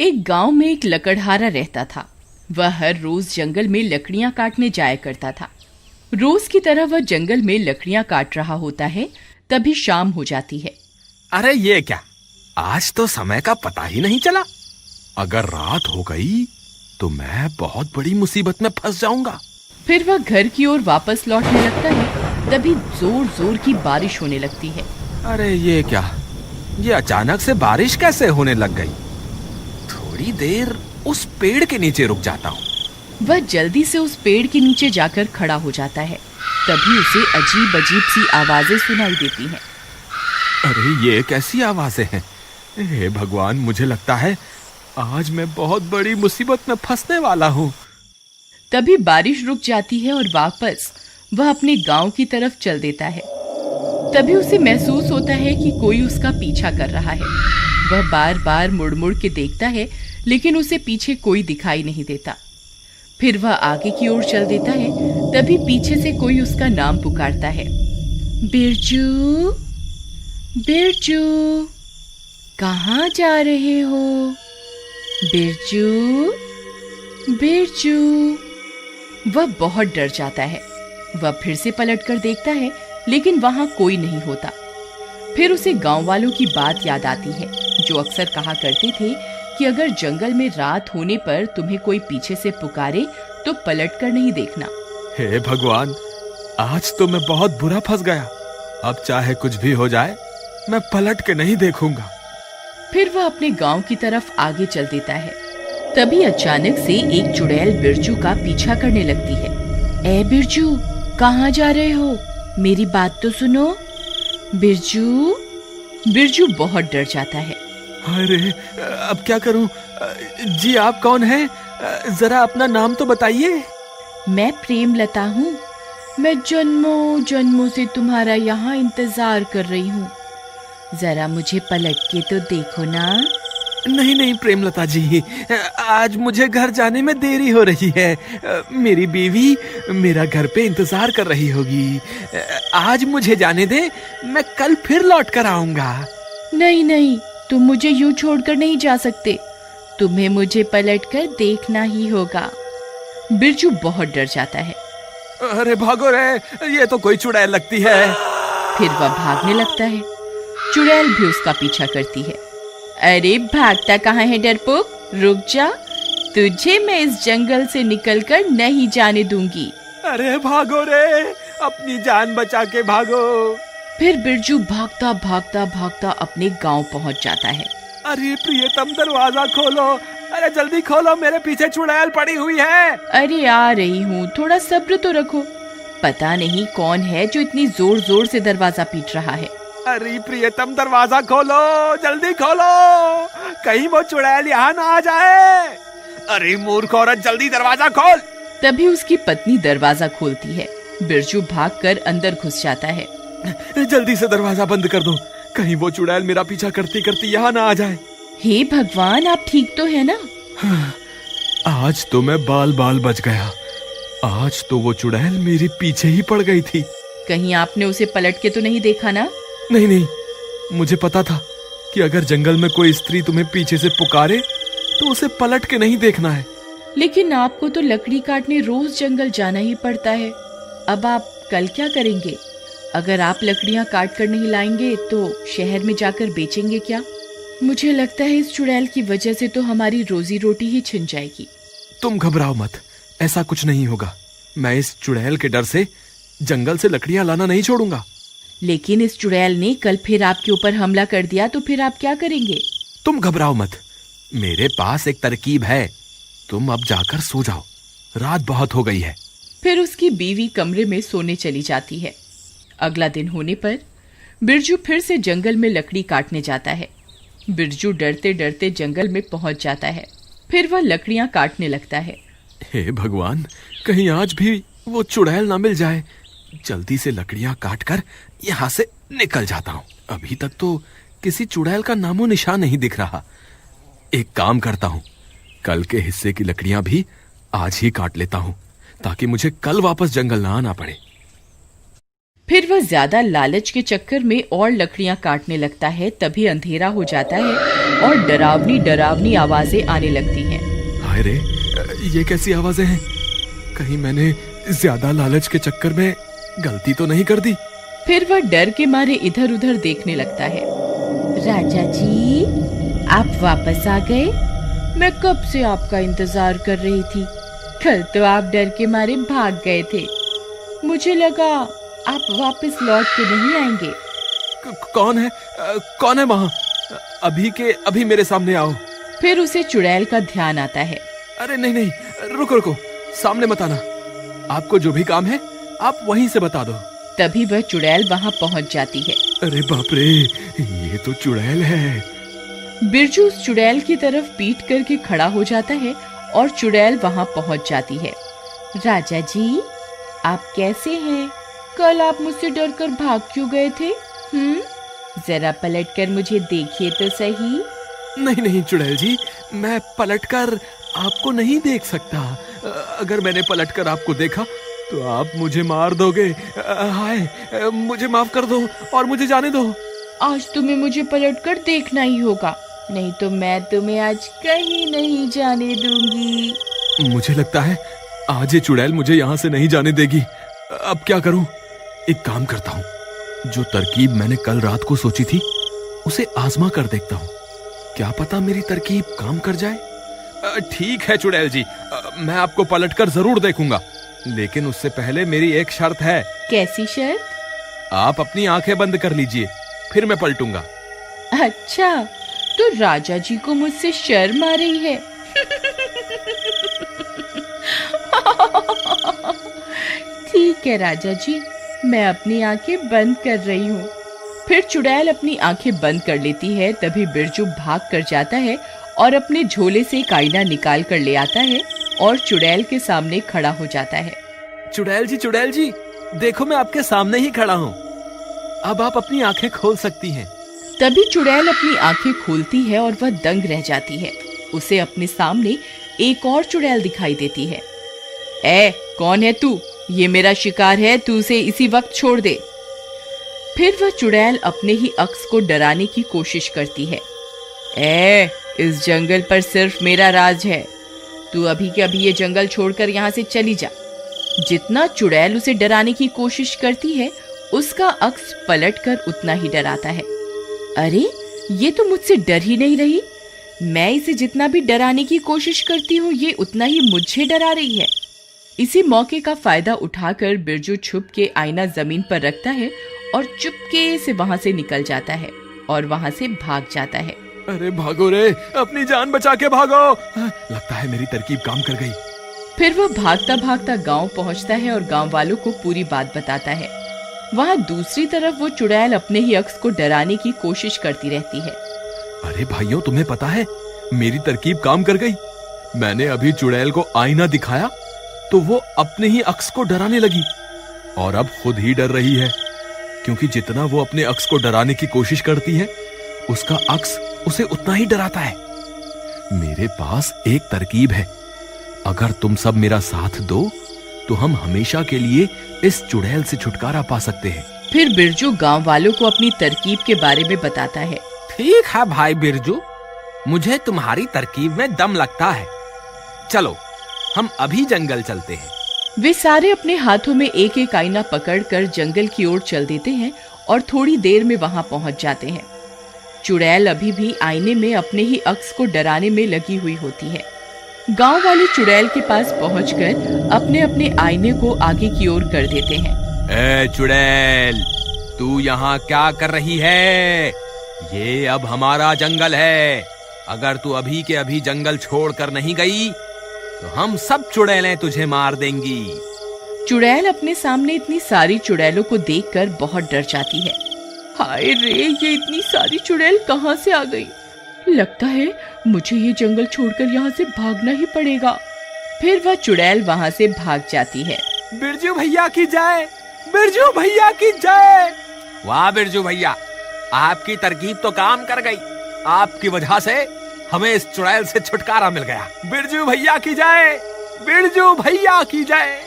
एक गांव में एक लकड़हारा रहता था। वह हर रोज जंगल में लकड़ियां काटने जाया करता था। रोज की तरह वह जंगल में लकड़ियां काट रहा होता है, तभी शाम हो जाती है। अरे ये क्या, आज तो समय का पता ही नहीं चला। अगर रात हो गई तो मैं बहुत बड़ी मुसीबत में फंस जाऊंगा। फिर वह घर की ओर वापस लौटने लगता है, तभी जोर जोर की बारिश होने लगती है। अरे ये क्या, ये अचानक से बारिश कैसे होने लग गई। थोड़ी देर उस पेड़ के नीचे रुक जाता हूँ। वह जल्दी से उस पेड़ के नीचे जाकर खड़ा हो जाता है। तभी उसे अजीब अजीब सी आवाजें सुनाई देती हैं। अरे ये कैसी आवाजें हैं। हे भगवान, मुझे लगता है आज मैं बहुत बड़ी मुसीबत में फंसने वाला हूँ। तभी बारिश रुक जाती है और वापस वह अपने गांव की तरफ चल देता है। तभी उसे महसूस होता है कि कोई उसका पीछा कर रहा है। वह बार बार मुड़ मुड़ के देखता है, लेकिन उसे पीछे कोई दिखाई नहीं देता। फिर वह आगे की ओर चल देता है, तभी पीछे से कोई उसका नाम पुकारता है। बिरजू, बिरजू, कहाँ जा रहे हो? बिरजू, बिरजू। वह बहुत डर जाता है। वह फिर से पलटकर देखता है, लेकिन वहां कोई नहीं होता। फिर उसे गांव वालों की बात याद आती है, जो अक्सर कहा करते थे कि अगर जंगल में रात होने पर तुम्हें कोई पीछे से पुकारे तो पलटकर नहीं देखना। हे भगवान, आज तो मैं बहुत बुरा फंस गया। अब चाहे कुछ भी हो जाए, मैं पलट के नहीं देखूंगा। फिर वह अपने गांव की तरफ आगे चल देता है। तभी अचानक से एक चुड़ैल बिरजू का पीछा करने लगती है। ए बिरजू, कहाँ जा रहे हो? मेरी बात तो सुनो। बिरजू। बिरजू बहुत डर जाता है। अरे अब क्या करूं? जी आप कौन हैं? जरा अपना नाम तो बताइए। मैं प्रेमलता हूँ। मैं जन्मों जन्मों से तुम्हारा यहाँ इंतजार कर रही हूँ। जरा मुझे पलट के तो देखो ना। नहीं नहीं प्रेमलता जी, आज मुझे घर जाने में देरी हो रही है। मेरी बीवी मेरा घर पे इंतजार कर रही होगी। आज मुझे जाने दे, मैं कल फिर लौट कर आऊंगा। नहीं नहीं, तुम मुझे यूं छोड़कर नहीं जा सकते। तुम्हें मुझे पलटकर देखना ही होगा। बिरजू बहुत डर जाता है। अरे भागो रे, ये तो कोई चुड़ैल लगती है। फिर वह भागने लगता है। चुड़ैल भी उसका पीछा करती है। अरे भागता कहाँ है डरपोक, रुक जा। तुझे मैं इस जंगल से निकलकर नहीं जाने दूंगी। अरे भागो रे, अपनी जान बचा के भागो। फिर बिरजू भागता भागता भागता अपने गांव पहुंच जाता है। अरे प्रियतम, दरवाजा खोलो। अरे जल्दी खोलो, मेरे पीछे चुड़ैल पड़ी हुई है। अरे आ रही हूँ, थोड़ा सब्र तो रखो। पता नहीं कौन है जो इतनी जोर जोर से दरवाजा पीट रहा है। अरे प्रियतम, दरवाजा खोलो, जल्दी खोलो, कहीं वो चुड़ैल यहाँ ना आ जाए। अरे मूर्ख औरत, जल्दी दरवाजा खोल। तभी उसकी पत्नी दरवाजा खोलती है। बिरजू भागकर अंदर घुस जाता है। जल्दी से दरवाजा बंद कर दो, कहीं वो चुड़ैल मेरा पीछा करती करती यहाँ ना आ जाए। हे भगवान, आप ठीक तो है ना? आज तो मैं बाल बाल बच गया। आज तो वो चुड़ैल मेरे पीछे ही पड़ गई थी। कहीं आपने उसे पलट के तो नहीं देखा ना? नहीं नहीं, मुझे पता था कि अगर जंगल में कोई स्त्री तुम्हें पीछे से पुकारे तो उसे पलट के नहीं देखना है। लेकिन आपको तो लकड़ी काटने रोज जंगल जाना ही पड़ता है। अब आप कल क्या करेंगे? अगर आप लकड़ियां काट कर नहीं लाएंगे तो शहर में जाकर बेचेंगे क्या? मुझे लगता है इस चुड़ैल की वजह से तो हमारी रोजी रोटी ही छिन जाएगी। तुम घबराओ मत, ऐसा कुछ नहीं होगा। मैं इस चुड़ैल के डर से जंगल से लकड़ियां लाना नहीं छोड़ूंगा। लेकिन इस चुड़ैल ने कल फिर आपके ऊपर हमला कर दिया तो फिर आप क्या करेंगे? तुम घबराओ मत, मेरे पास एक तरकीब है। तुम अब जाकर सो जाओ, रात बहुत हो गई है। फिर उसकी बीवी कमरे में सोने चली जाती है। अगला दिन होने पर बिरजू फिर से जंगल में लकड़ी काटने जाता है। बिरजू डरते डरते जंगल में पहुंच जाता है। फिर वह लकड़ियां काटने लगता है। हे भगवान, कहीं आज भी वो चुड़ैल ना मिल जाए। जल्दी से लकड़ियां काटकर यहाँ से निकल जाता हूँ। अभी तक तो किसी चुड़ैल का नामो निशान नहीं दिख रहा। एक काम करता हूँ, कल के हिस्से की लकड़ियां भी आज ही काट लेता हूँ, ताकि मुझे कल वापस जंगल ना आना पड़े। फिर वह ज्यादा लालच के चक्कर में और लकड़ियां काटने लगता है। तभी अंधेरा हो जाता है और डरावनी डरावनी आवाजें आने लगती हैं। हाय रे, ये कैसी आवाजें हैं? कहीं मैंने ज्यादा लालच के चक्कर में गलती तो नहीं कर दी? फिर वह डर के मारे इधर उधर देखने लगता है। राजा जी, आप वापस आ गए? मैं कब से आपका इंतजार कर रही थी। कल तो आप डर के मारे भाग गए थे। मुझे लगा आप वापस लौट के नहीं आएंगे। कौन है वहाँ? अभी के अभी मेरे सामने आओ। फिर उसे चुड़ैल का ध्यान आता है। अरे नहीं, रुको, सामने मत आना। आपको जो भी काम है आप वहीं से बता दो। तभी वह चुड़ैल वहाँ पहुँच जाती है। अरे बाप रे, ये तो चुड़ैल है। बिरजू उस चुड़ैल की तरफ पीठ करके खड़ा हो जाता है और चुड़ैल वहाँ पहुँच जाती है। राजा जी, आप कैसे हैं? कल आप मुझसे डरकर भाग क्यों गए थे? जरा पलटकर मुझे देखिए तो सही। नहीं चुड़ैल जी, मैं पलटकर आपको नहीं देख सकता। अगर मैंने पलटकर आपको देखा तो आप मुझे मार दोगे। हाय, मुझे माफ कर दो और मुझे जाने दो। आज तुम्हें मुझे पलटकर देखना ही होगा, नहीं तो मैं तुम्हें आज कहीं नहीं जाने दूंगी। मुझे लगता है आज ये चुड़ैल मुझे यहाँ से नहीं जाने देगी। अब क्या करूं? एक काम करता हूँ, जो तरकीब मैंने कल रात को सोची थी उसे आजमा कर देखता हूँ। क्या पता मेरी तरकीब काम कर जाए। ठीक है चुड़ैल जी, मैं आपको पलटकर जरूर देखूंगा, लेकिन उससे पहले मेरी एक शर्त है। कैसी शर्त? आप अपनी आंखें बंद कर लीजिए, फिर मैं पलटूंगा। अच्छा, तो राजा जी को मुझसे शर्म आ रही है। ठीक है राजा जी, मैं अपनी आंखें बंद कर रही हूँ। फिर चुड़ैल अपनी आंखें बंद कर लेती है। तभी बिरजू भाग कर जाता है और अपने झोले से एक आईना निकाल कर ले आता है और चुड़ैल के सामने खड़ा हो जाता है। चुड़ैल जी, देखो मैं आपके सामने ही खड़ा हूँ। अब आप अपनी आंखें खोल सकती हैं। तभी चुड़ैल अपनी आंखें खोलती है और वह दंग रह जाती है। उसे अपने सामने एक और चुड़ैल दिखाई देती है। कौन है तू? ये मेरा शिकार है, तू उसे इसी वक्त छोड़ दे। फिर वह चुड़ैल अपने ही अक्स को डराने की कोशिश करती है। इस जंगल पर सिर्फ मेरा राज है, तू अभी के अभी ये जंगल छोड़कर यहाँ से चली जा। जितना चुड़ैल उसे डराने की कोशिश करती है, उसका अक्स पलटकर उतना ही डराता है। अरे, ये तो मुझसे डर ही नहीं रही। मैं इसे जितना भी डराने की कोशिश करती हूँ, ये उतना ही मुझे डरा रही है। इसी मौके का फायदा उठाकर बिरजू छुप के आईना जमीन पर रखता है और चुपके से वहाँ से निकल जाता है और वहाँ से भाग जाता है। अरे भागो रे, अपनी जान बचा के भागो। लगता है मेरी तरकीब काम कर गई। फिर वह भागता भागता गांव पहुँचता है और गांव वालों को पूरी बात बताता है। वहाँ दूसरी तरफ वो चुड़ैल अपने ही अक्स को डराने की कोशिश करती रहती है। अरे भाइयों, तुम्हें पता है मेरी तरकीब काम कर गई। मैंने अभी चुड़ैल को आईना दिखाया तो वो अपने ही अक्स को डराने लगी और अब खुद ही डर रही है, क्योंकि जितना वो अपने अक्स को डराने की कोशिश करती है, उसका अक्स उसे उतना ही डराता है। मेरे पास एक तरकीब है, अगर तुम सब मेरा साथ दो तो हम हमेशा के लिए इस चुड़ैल से छुटकारा पा सकते हैं। फिर बिरजू गांव वालों को अपनी तरकीब के बारे में बताता है। ठीक है भाई बिरजू, मुझे तुम्हारी तरकीब में दम लगता है। चलो हम अभी जंगल चलते हैं। वे सारे अपने हाथों में एक एक आईना पकड़कर जंगल की ओर चल देते हैं और थोड़ी देर में वहां पहुंच जाते हैं। चुड़ैल अभी भी आईने में अपने ही अक्स को डराने में लगी हुई होती है। गांव वाले चुड़ैल के पास पहुंचकर अपने अपने आईने को आगे की ओर कर देते हैं। चुड़ैल, तू यहाँ क्या कर रही है? ये अब हमारा जंगल है। अगर तू अभी के अभी जंगल छोड़कर नहीं गई तो हम सब चुड़ैलें तुझे मार देंगी। चुड़ैल अपने सामने इतनी सारी चुड़ैलों को देखकर बहुत डर जाती है। हाय रे, ये इतनी सारी चुड़ैल कहाँ से आ गई? लगता है मुझे ये जंगल छोड़कर यहाँ से भागना ही पड़ेगा। फिर वह चुड़ैल वहाँ से भाग जाती है। बिरजू भैया की जय, बिरजू भैया की जय। वाह बिरजू भैया, आपकी तरकीब तो काम कर गई। आपकी वजह से हमें इस चुड़ैल से छुटकारा मिल गया। बिरजू भैया की जय, बिरजू भैया की जय।